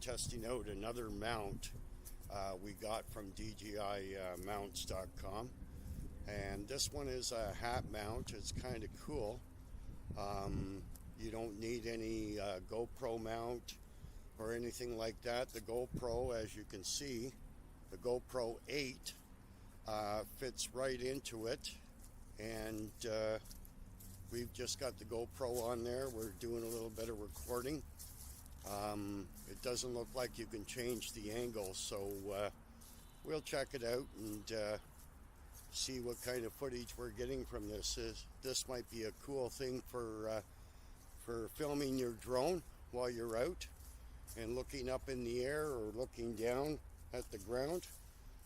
testing out another mount we got from Djimounts.com, and this one is a hat mount. It's kind of cool. You don't need any GoPro mount or anything like that. The GoPro, as you can see, the GoPro 8 fits right into it, and we've just got the GoPro on there. We're doing a little bit of recording. It doesn't look like you can change the angle, so we'll check it out and see what kind of footage we're getting from this. This might be a cool thing for filming your drone while you're out and looking up in the air or looking down at the ground.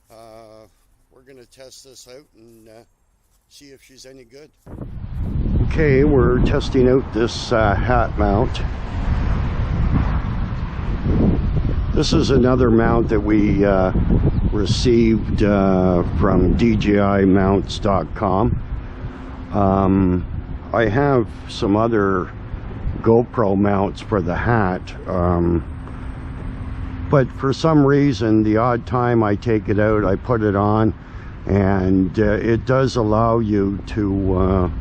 We're going to test this out and see if she's any good. Okay, we're testing out this hat mount. This is another mount that we received from Djimounts.com. I have some other GoPro mounts for the hat, but for some reason, the odd time I take it out, I put it on, and it does allow you to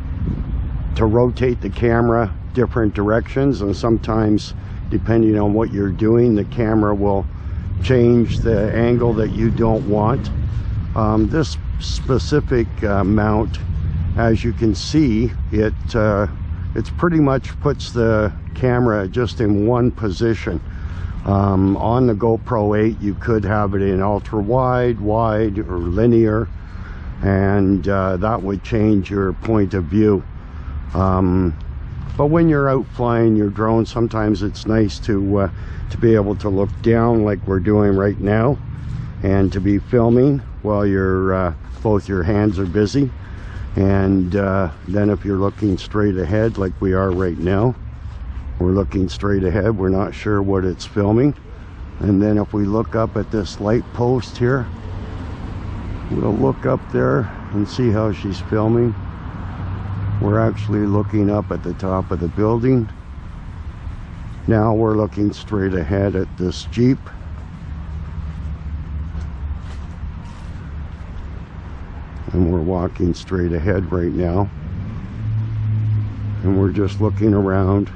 rotate the camera different directions, and sometimes, depending on what you're doing, the camera will change the angle that you don't want. This specific mount, as you can see, it's pretty much puts the camera just in one position. On the GoPro 8, you could have it in ultra wide, wide, or linear, and that would change your point of view. But when you're out flying your drone, sometimes it's nice to be able to look down like we're doing right now, and to be filming while you're both your hands are busy. And then if you're looking straight ahead like we are right now, we're looking straight ahead, we're not sure what it's filming. And then if we look up at this light post here, we'll look up there and see how she's filming. We're actually looking up at the top of the building. Now we're looking straight ahead at this Jeep. And we're walking straight ahead right now. And we're just looking around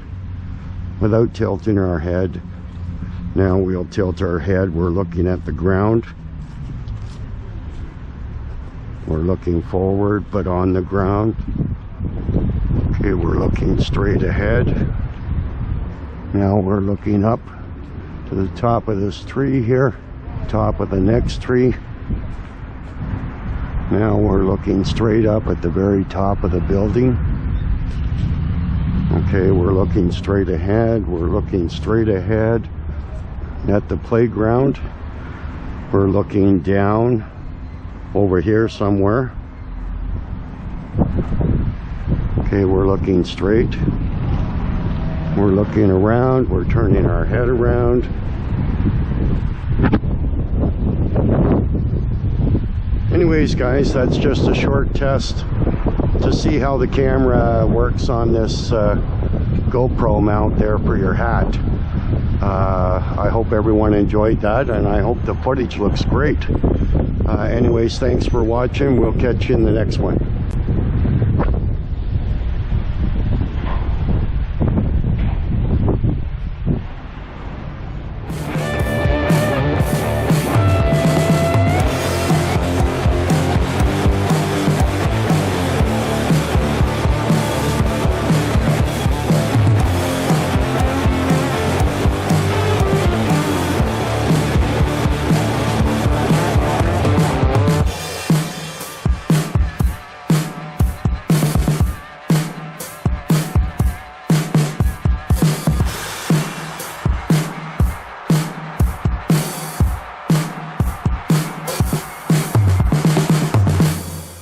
without tilting our head. Now we'll tilt our head. We're looking at the ground. We're looking forward, but on the ground. Okay, we're looking straight ahead. Now we're looking up to the top of this tree here, top of the next tree. Now we're looking straight up at the very top of the building. Okay, we're looking straight ahead. We're looking straight ahead at the playground. We're looking down over here somewhere. Okay, we're looking straight. We're looking around. We're turning our head around. Anyways, guys, that's just a short test to see how the camera works on this GoPro mount there for your hat. I hope everyone enjoyed that, and I hope the footage looks great. Anyways, thanks for watching. We'll catch you in the next one.